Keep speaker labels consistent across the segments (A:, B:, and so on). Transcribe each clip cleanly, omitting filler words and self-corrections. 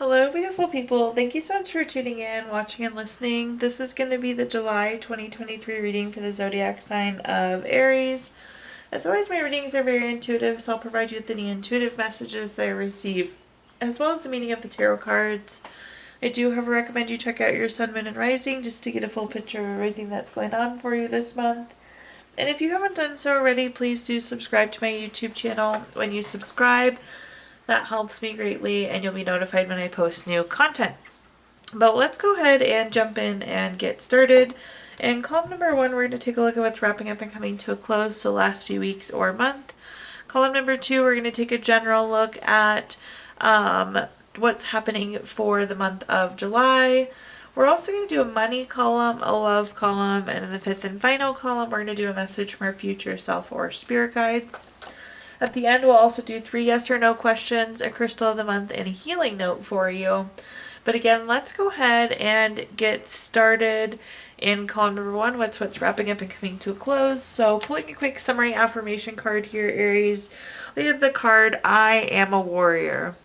A: Hello, beautiful people. Thank you so much for tuning in, watching, and listening. This is going to be the July 2023 reading for the zodiac sign of Aries. As always, my readings are very intuitive, so I'll provide you with any intuitive messages that I receive, as well as the meaning of the tarot cards. I do, however, recommend you check out your sun, moon, and rising just to get a full picture of everything that's going on for you this month. And if you haven't done so already, please do subscribe to my YouTube channel. When you subscribe, that helps me greatly, and you'll be notified when I post new content. But let's go ahead and jump in and get started. In column number 1, we're going to take a look at what's wrapping up and coming to a close, so last few weeks or month. Column number 2, we're going to take a general look at what's happening for the month of July. We're also going to do a money column, a love column, and in the 5th and final column, we're going to do a message from our future self or spirit guides. At the end, we'll also do 3 yes or no questions, a crystal of the month, and a healing note for you. But again, let's go ahead and get started in column number 1, what's wrapping up and coming to a close. So pulling a quick summary affirmation card here, Aries, we have the card, I am a warrior.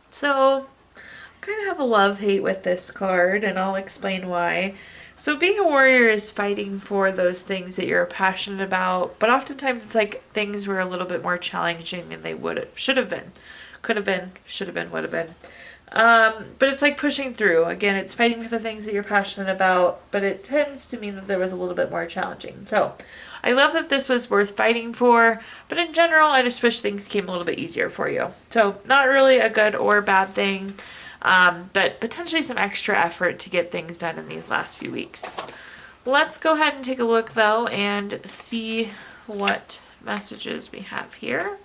A: So I kind of have a love-hate with this card, and I'll explain why. So being a warrior is fighting for those things that you're passionate about, but oftentimes it's like things were a little bit more challenging than they should have been, could have been, should have been, would have been. But it's like pushing through. Again, it's fighting for the things that you're passionate about, but it tends to mean that there was a little bit more challenging. So I love that this was worth fighting for, but in general, I just wish things came a little bit easier for you. So not really a good or bad thing. But potentially some extra effort to get things done in these last few weeks. Let's go ahead and take a look though and see what messages we have here.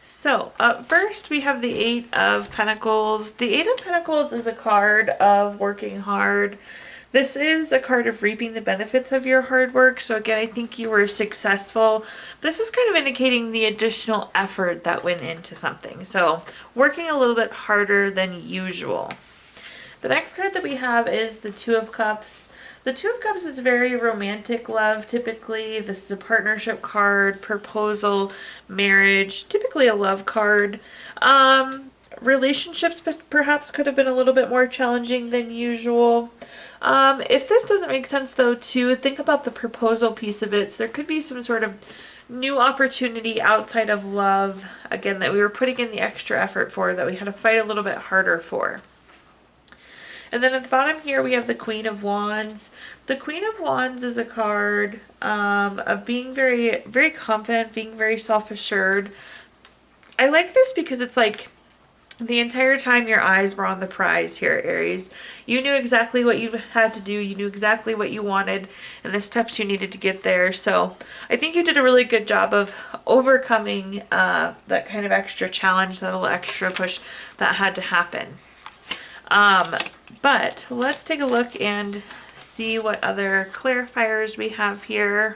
A: So up first we have the 8 of Pentacles. The 8 of Pentacles is a card of working hard. This is a card of reaping the benefits of your hard work. So again, I think you were successful. This is kind of indicating the additional effort that went into something. So working a little bit harder than usual. The next card that we have is the 2 of Cups. The 2 of Cups is very romantic love. Typically, this is a partnership card, proposal, marriage, typically a love card. Relationships perhaps could have been a little bit more challenging than usual. If this doesn't make sense though too, think about the proposal piece of it. So there could be some sort of new opportunity outside of love, again, that we were putting in the extra effort for, that we had to fight a little bit harder for. And then at the bottom here we have the Queen of Wands. The Queen of Wands is a card of being very, very confident, being very self-assured. I like this because it's like the entire time your eyes were on the prize here, Aries. You knew exactly what you had to do. You knew exactly what you wanted and the steps you needed to get there. So I think you did a really good job of overcoming that kind of extra challenge, that little extra push that had to happen. But let's take a look and see what other clarifiers we have here.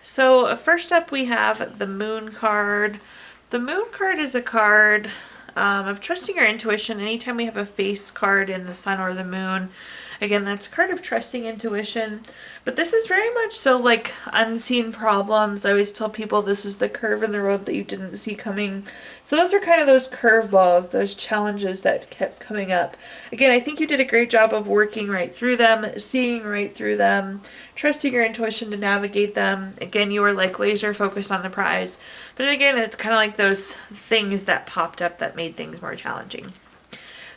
A: So first up we have the Moon card. The Moon card is a card of trusting your intuition. Anytime we have a face card in the sun or the moon, again, that's a card of trusting intuition. But this is very much so like unseen problems. I always tell people this is the curve in the road that you didn't see coming. So those are kind of those curveballs, those challenges that kept coming up. Again, I think you did a great job of working right through them, seeing right through them, trusting your intuition to navigate them. Again, you were like laser focused on the prize. But again, it's kind of like those things that popped up that made things more challenging.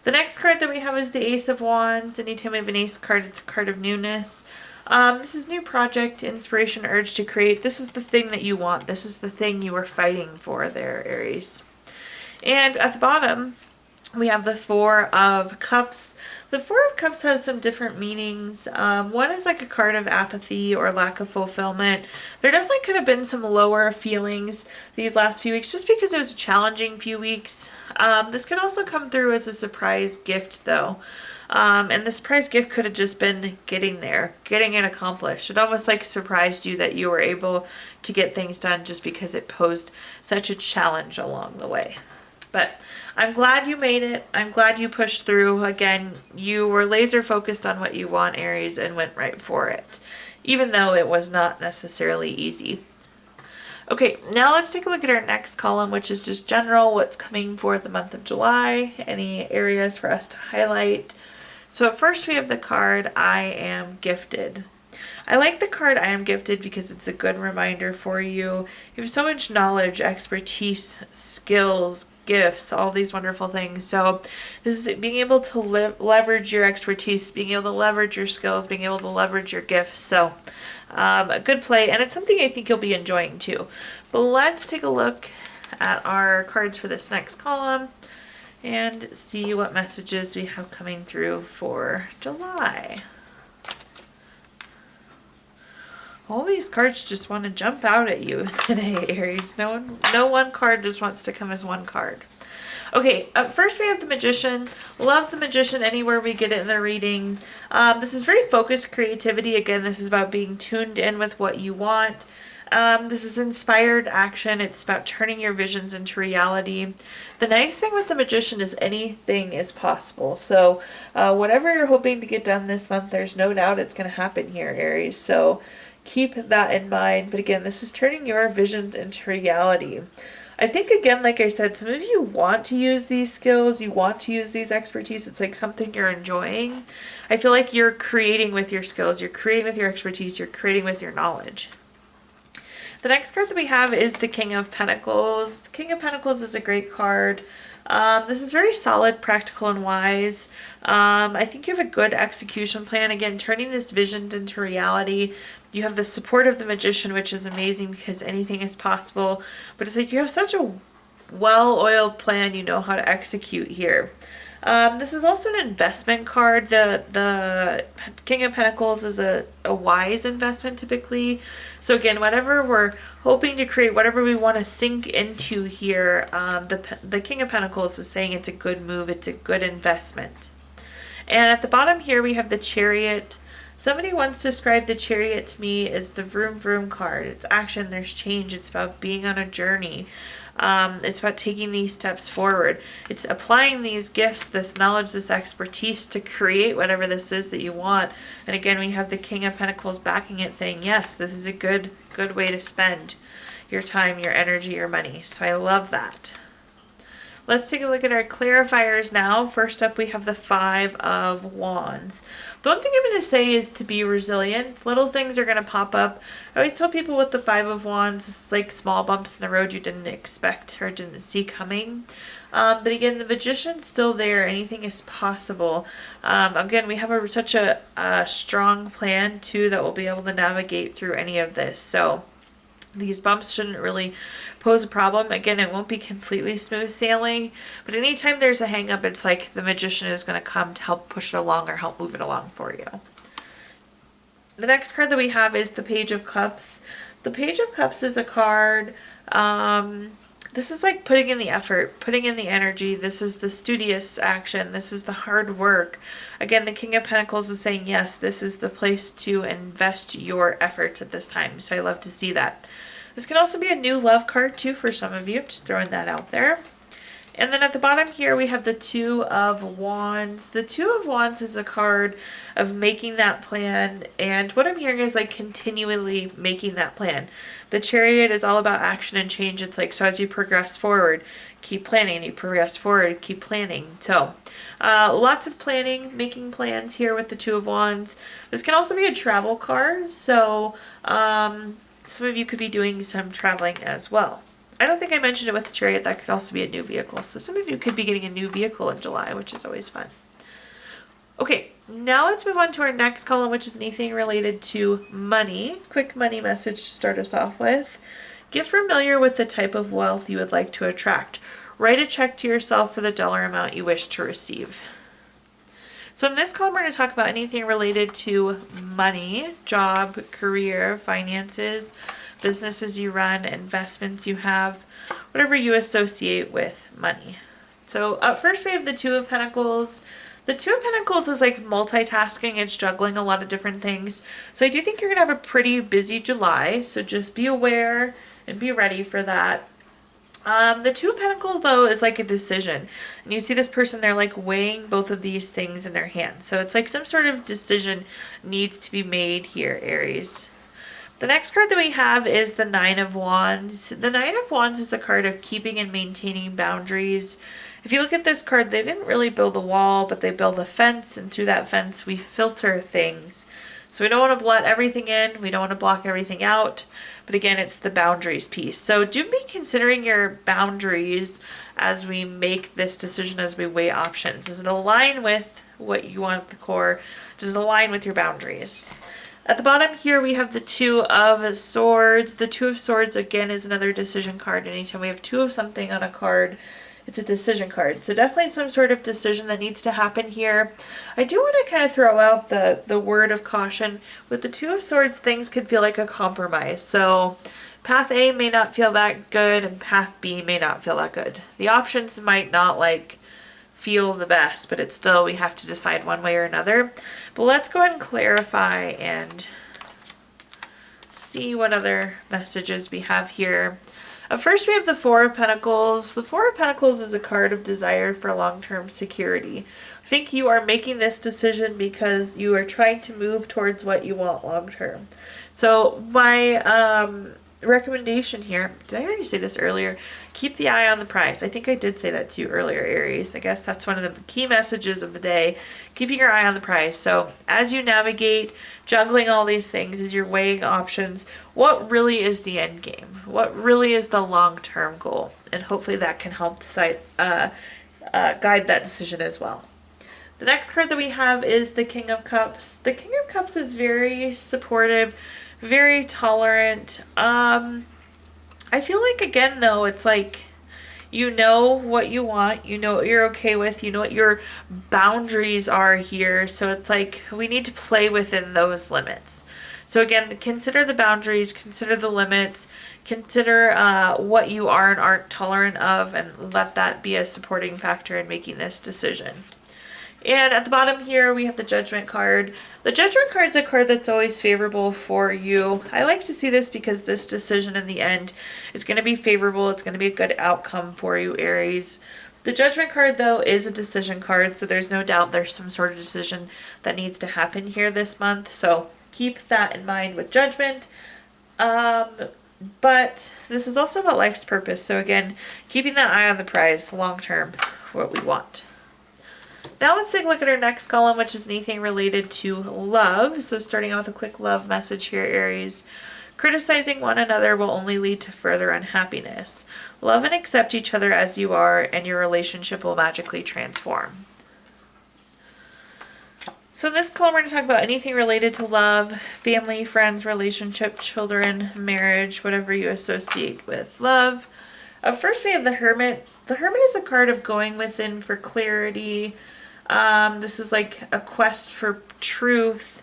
A: The next card that we have is the Ace of Wands. Anytime we have an ace card, it's a card of newness. This is new project, inspiration, urge to create. This is the thing that you want. This is the thing you were fighting for there, Aries. And at the bottom, we have the 4 of Cups. The 4 of Cups has some different meanings. One is like a card of apathy or lack of fulfillment. There definitely could have been some lower feelings these last few weeks just because it was a challenging few weeks. This could also come through as a surprise gift though. And the surprise gift could have just been getting there, getting it accomplished. It almost like surprised you that you were able to get things done just because it posed such a challenge along the way. But I'm glad you made it. I'm glad you pushed through. Again, you were laser focused on what you want, Aries, and went right for it. even though it was not necessarily easy. Okay, now let's take a look at our next column, which is just general, what's coming for the month of July, any areas for us to highlight. So at first we have the card, I am gifted. I like the card I am gifted because it's a good reminder for you. You have so much knowledge, expertise, skills, gifts, all these wonderful things. So this is being able to leverage your expertise, being able to leverage your skills, being able to leverage your gifts. So a good play, and it's something I think you'll be enjoying too. But let's take a look at our cards for this next column and see what messages we have coming through for July. All these cards just want to jump out at you today, Aries. No one card just wants to come as one card. Okay, up first we have the Magician. Love the Magician anywhere we get it in the reading. This is very focused creativity. Again, this is about being tuned in with what you want. This is inspired action. It's about turning your visions into reality. The nice thing with the Magician is anything is possible. So whatever you're hoping to get done this month, there's no doubt it's going to happen here, Aries. So keep that in mind. But again, this is turning your visions into reality. I think, again, like I said, some of you want to use these skills. You want to use these expertise. It's like something you're enjoying. I feel like you're creating with your skills. You're creating with your expertise. You're creating with your knowledge. The next card that we have is the King of Pentacles. The King of Pentacles is a great card. This is very solid, practical, and wise. I think you have a good execution plan. Again, turning this vision into reality. You have the support of the Magician, which is amazing because anything is possible. But it's like you have such a well-oiled plan. You know how to execute here. This is also an investment card. The King of Pentacles is a wise investment typically. So again, whatever we're hoping to create, whatever we want to sink into here, the King of Pentacles is saying it's a good move. It's a good investment. And at the bottom here, we have the Chariot. Somebody once described the Chariot to me as the vroom vroom card. It's action, there's change. It's about being on a journey. It's about taking these steps forward. It's applying these gifts, this knowledge, this expertise to create whatever this is that you want. And again, we have the King of Pentacles backing it, saying, yes, this is a good way to spend your time, your energy, your money. So I love that. Let's take a look at our clarifiers now. First up, we have the Five of Wands. The one thing I'm going to say is to be resilient. Little things are going to pop up. I always tell people with the Five of Wands, this is like small bumps in the road you didn't expect or didn't see coming. But again, the Magician's still there. Anything is possible. Again, we have such a strong plan, too, that we'll be able to navigate through any of this. So these bumps shouldn't really pose a problem. Again, it won't be completely smooth sailing, but anytime there's a hang up, it's like the Magician is going to come to help push it along or help move it along for you. The next card that we have is the Page of Cups. The Page of Cups is a card, this is like putting in the effort, putting in the energy. This is the studious action. This is the hard work. Again, the King of Pentacles is saying, yes, this is the place to invest your efforts at this time. So I love to see that. This can also be a new love card too for some of you. Just throwing that out there. And then at the bottom here, we have the Two of Wands. The Two of Wands is a card of making that plan. And what I'm hearing is like continually making that plan. The Chariot is all about action and change. It's like, so as you progress forward, keep planning. You progress forward, keep planning. So lots of planning, making plans here with the Two of Wands. This can also be a travel card. So some of you could be doing some traveling as well. I don't think I mentioned it with the Chariot. That could also be a new vehicle. So some of you could be getting a new vehicle in July, which is always fun. Okay, now let's move on to our next column, which is anything related to money. Quick money message to start us off with. Get familiar with the type of wealth you would like to attract. Write a check to yourself for the dollar amount you wish to receive. So in this column, we're going to talk about anything related to money, job, career, finances, businesses you run, investments you have, whatever you associate with money. So up first, we have the Two of Pentacles. The Two of Pentacles is like multitasking. It's juggling a lot of different things. So I do think you're going to have a pretty busy July. So just be aware and be ready for that. The Two of Pentacles, though, is like a decision. And you see this person, they're like weighing both of these things in their hands. So it's like some sort of decision needs to be made here, Aries. The next card that we have is the Nine of Wands. The Nine of Wands is a card of keeping and maintaining boundaries. If you look at this card, they didn't really build a wall, but they build a fence, and through that fence we filter things. So we don't want to let everything in, we don't want to block everything out, but again, it's the boundaries piece. So do be considering your boundaries as we make this decision, as we weigh options. Does it align with what you want at the core? Does it align with your boundaries? At the bottom here, we have the Two of Swords. The Two of Swords, again, is another decision card. Anytime we have two of something on a card, it's a decision card. So definitely some sort of decision that needs to happen here. I do want to kind of throw out the word of caution. With the Two of Swords, things could feel like a compromise. So path A may not feel that good, and path B may not feel that good. The options might not like feel the best, but it's still, we have to decide one way or another. But let's go ahead and clarify and see what other messages we have here. First, we have the Four of Pentacles. The Four of Pentacles is a card of desire for long-term security. I think you are making this decision because you are trying to move towards what you want long-term. So my recommendation here, did I already say this earlier? Keep the eye on the prize. I think I did say that to you earlier, Aries. I guess that's one of the key messages of the day, keeping your eye on the prize. So as you navigate, juggling all these things, as you're weighing options, what really is the end game? What really is the long-term goal? And hopefully that can help decide, guide that decision as well. The next card that we have is the King of Cups. The King of Cups is very supportive, very tolerant. I feel like, again, though, it's like you know what you want, you know what you're okay with, you know what your boundaries are here. So it's like we need to play within those limits. So again, consider the boundaries, consider the limits, consider what you are and aren't tolerant of, and let that be a supporting factor in making this decision. And at the bottom here, we have the Judgment card. The Judgment card is a card that's always favorable for you. I like to see this because this decision in the end is going to be favorable. It's going to be a good outcome for you, Aries. The Judgment card, though, is a decision card, so there's no doubt there's some sort of decision that needs to happen here this month. So keep that in mind with Judgment. But this is also about life's purpose. So again, keeping that eye on the prize, long term, what we want. Now let's take a look at our next column, which is anything related to love. So starting out with a quick love message here, Aries. Criticizing one another will only lead to further unhappiness. Love and accept each other as you are, and your relationship will magically transform. So in this column, we're going to talk about anything related to love, family, friends, relationship, children, marriage, whatever you associate with love. First, we have the Hermit. The Hermit is a card of going within for clarity. This is like a quest for truth.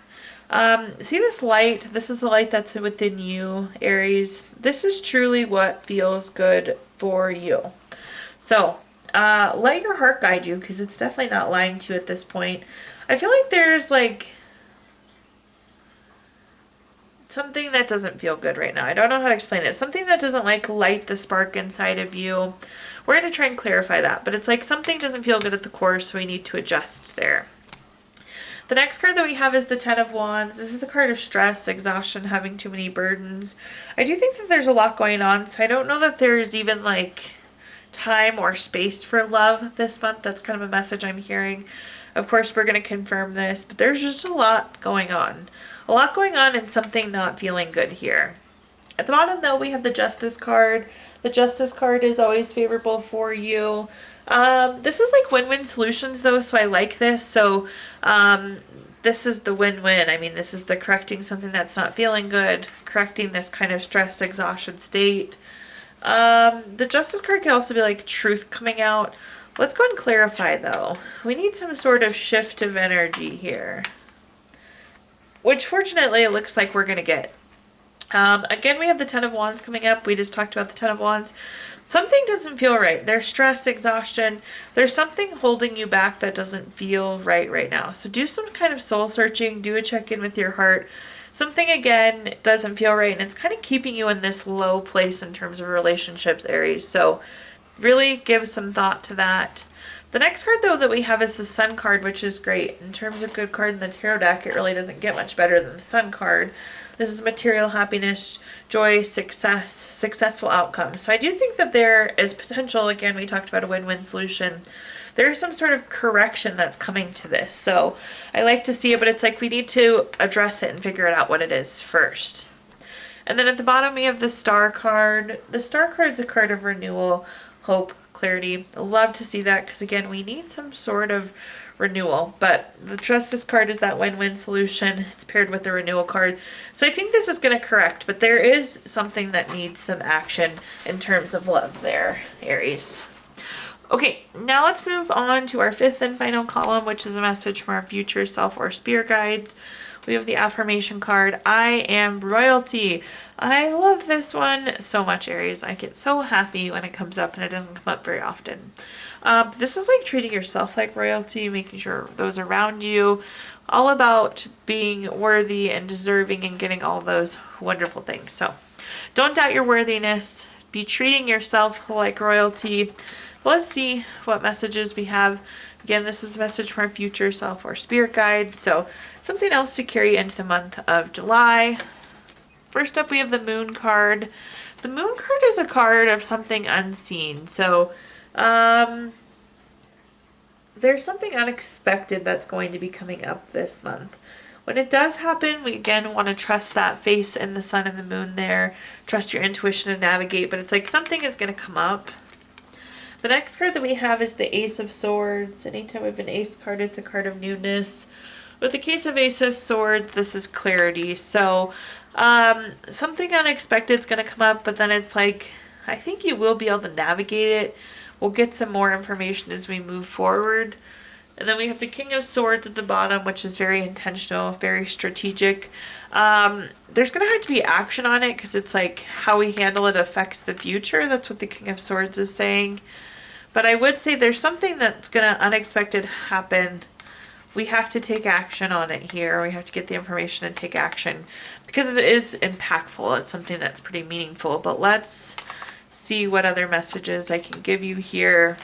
A: See this light? This is the light that's within you, Aries. This is truly what feels good for you. So let your heart guide you, because it's definitely not lying to you at this point. I feel like there's like something that doesn't feel good right now. I don't know how to explain it. Something that doesn't like light the spark inside of you. We're going to try and clarify that, but it's like something doesn't feel good at the core, so we need to adjust there. The next card that we have is the Ten of Wands. This is a card of stress, exhaustion, having too many burdens. I do think that there's a lot going on, so I don't know that there's even like time or space for love this month. That's kind of a message I'm hearing. Of course, we're going to confirm this, but there's just a lot going on. A lot going on and something not feeling good here. At the bottom, though, we have the Justice card. The Justice card is always favorable for you. This is like win-win solutions, though, so I like this. So this is the win-win. I mean, this is the correcting something that's not feeling good, correcting this kind of stress, exhaustion state. The Justice card can also be like truth coming out. Let's go ahead and clarify, though. We need some sort of shift of energy here, which fortunately it looks like we're going to get. Again, we have the Ten of Wands coming up. We just talked about the Ten of Wands. Something doesn't feel right. There's stress, exhaustion. There's something holding you back that doesn't feel right now. So do some kind of soul searching. Do a check-in with your heart. something again doesn't feel right, and it's kind of keeping you in this low place in terms of relationships, Aries. So really give some thought to that. The next card though that we have is the Sun card, which is great. In terms of good card in the tarot deck, it really doesn't get much better than the Sun card. This is material happiness, joy, success, successful outcome. So I do think that there is potential. Again, we talked about a win-win solution. There's some sort of correction that's coming to this. So I like to see it, but it's like we need to address it and figure it out what it is first. And then at the bottom we have the Star card. The Star card is a card of renewal, hope, clarity. I love to see that because again, we need some sort of renewal, but the Justice card is that win-win solution. It's paired with the renewal card. So I think this is going to correct, but there is something that needs some action in terms of love there, Aries. Okay, now let's move on to our fifth and final column, which is a message from our future self or spirit guides. We have the affirmation card, I am royalty. I love this one so much, Aries. I get so happy when it comes up, and it doesn't come up very often. This is like treating yourself like royalty, making sure those around you, all about being worthy and deserving and getting all those wonderful things. So don't doubt your worthiness. Be treating yourself like royalty. Let's see what messages we have. Again, this is a message from our future self or spirit guide. So something else to carry into the month of July. First up, we have the Moon card. The Moon card is a card of something unseen. So there's something unexpected that's going to be coming up this month. When it does happen, we again want to trust that face in the sun and the moon there. Trust your intuition to navigate, but it's like something is going to come up. The next card that we have is the Ace of Swords. Anytime we have an Ace card, it's a card of newness. With the case of Ace of Swords, this is clarity. So something unexpected is going to come up, but then it's like, I think you will be able to navigate it. We'll get some more information as we move forward. And then we have the King of Swords at the bottom, which is very intentional, very strategic. There's going to have to be action on it because it's like how we handle it affects the future. That's what the King of Swords is saying. But I would say there's something that's going to unexpected happen. We have to take action on it here. We have to get the information and take action because it is impactful. It's something that's pretty meaningful. But let's see what other messages I can give you here.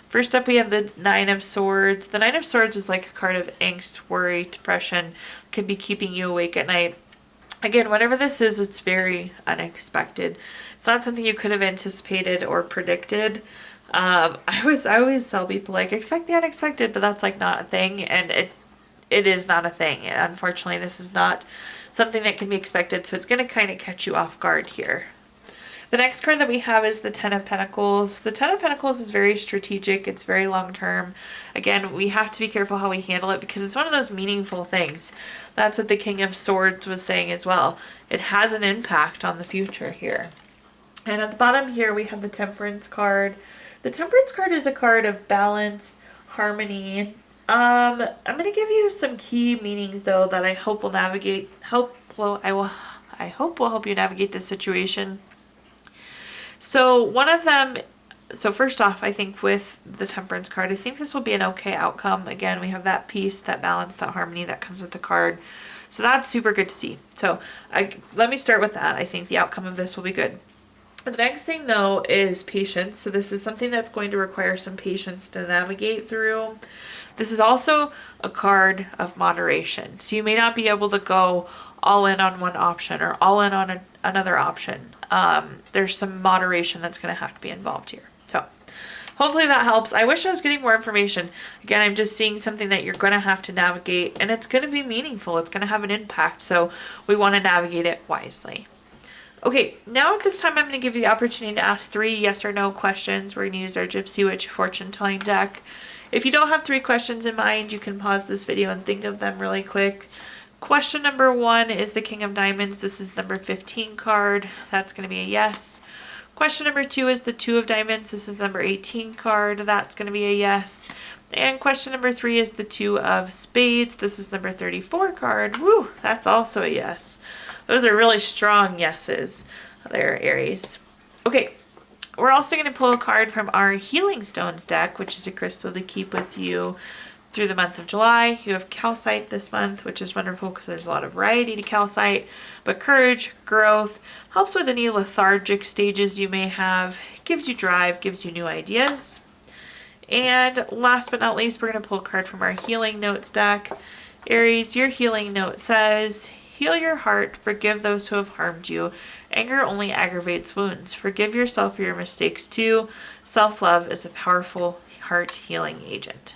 A: First up, we have the Nine of Swords. The Nine of Swords is like a card of angst, worry, depression. Could be keeping you awake at night. Again, whatever this is, it's very unexpected. It's not something you could have anticipated or predicted. I always tell people like expect the unexpected, but that's like not a thing, and it is not a thing. Unfortunately, this is not something that can be expected, so it's going to kind of catch you off guard here. The next card that we have is the Ten of Pentacles. The Ten of Pentacles is very strategic. It's very long term. Again, we have to be careful how we handle it because it's one of those meaningful things. That's what the King of Swords was saying as well. It has an impact on the future here. And at the bottom here, we have the Temperance card. The Temperance card is a card of balance, harmony. I'm going to give you some key meanings though that I hope will I hope will help you navigate this situation. So one of them, so first off, I think with the Temperance card, I think this will be an okay outcome. Again, we have that peace, that balance, that harmony that comes with the card. So that's super good to see. So let me start with that. I think the outcome of this will be good. The next thing though is patience. So this is something that's going to require some patience to navigate through. This is also a card of moderation. So you may not be able to go all in on one option or all in on another option. There's some moderation that's going to have to be involved here. So hopefully that helps. I wish I was getting more information. Again, I'm just seeing something that you're going to have to navigate, and it's going to be meaningful. It's going to have an impact. So we want to navigate it wisely. Okay, now at this time, I'm going to give you the opportunity to ask 3 yes or no questions. We're going to use our Gypsy Witch fortune telling deck. If you don't have 3 questions in mind, you can pause this video and think of them really quick. Question number 1 is the King of Diamonds. This is number 15 card. That's going to be a yes. Question number 2 is the 2 of Diamonds. This is number 18 card. That's going to be a yes. And question number 3 is the 2 of Spades. This is number 34 card. Woo, that's also a yes. Those are really strong yeses there, Aries. Okay, we're also going to pull a card from our Healing Stones deck, which is a crystal to keep with you through the month of July. You have calcite this month, which is wonderful because there's a lot of variety to calcite, but courage, growth, helps with any lethargic stages you may have, gives you drive, gives you new ideas. And last but not least, we're going to pull a card from our healing notes deck. Aries, your healing note says, heal your heart, forgive those who have harmed you. Anger only aggravates wounds. Forgive yourself for your mistakes too. Self-love is a powerful heart healing agent.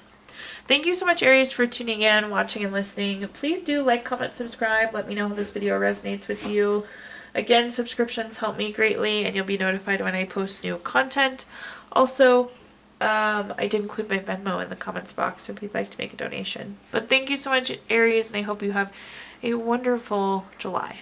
A: Thank you so much, Aries, for tuning in, watching, and listening. Please do like, comment, subscribe. Let me know how this video resonates with you. Again, subscriptions help me greatly, and you'll be notified when I post new content. Also, I did include my Venmo in the comments box if you'd like to make a donation. But thank you so much, Aries, and I hope you have a wonderful July.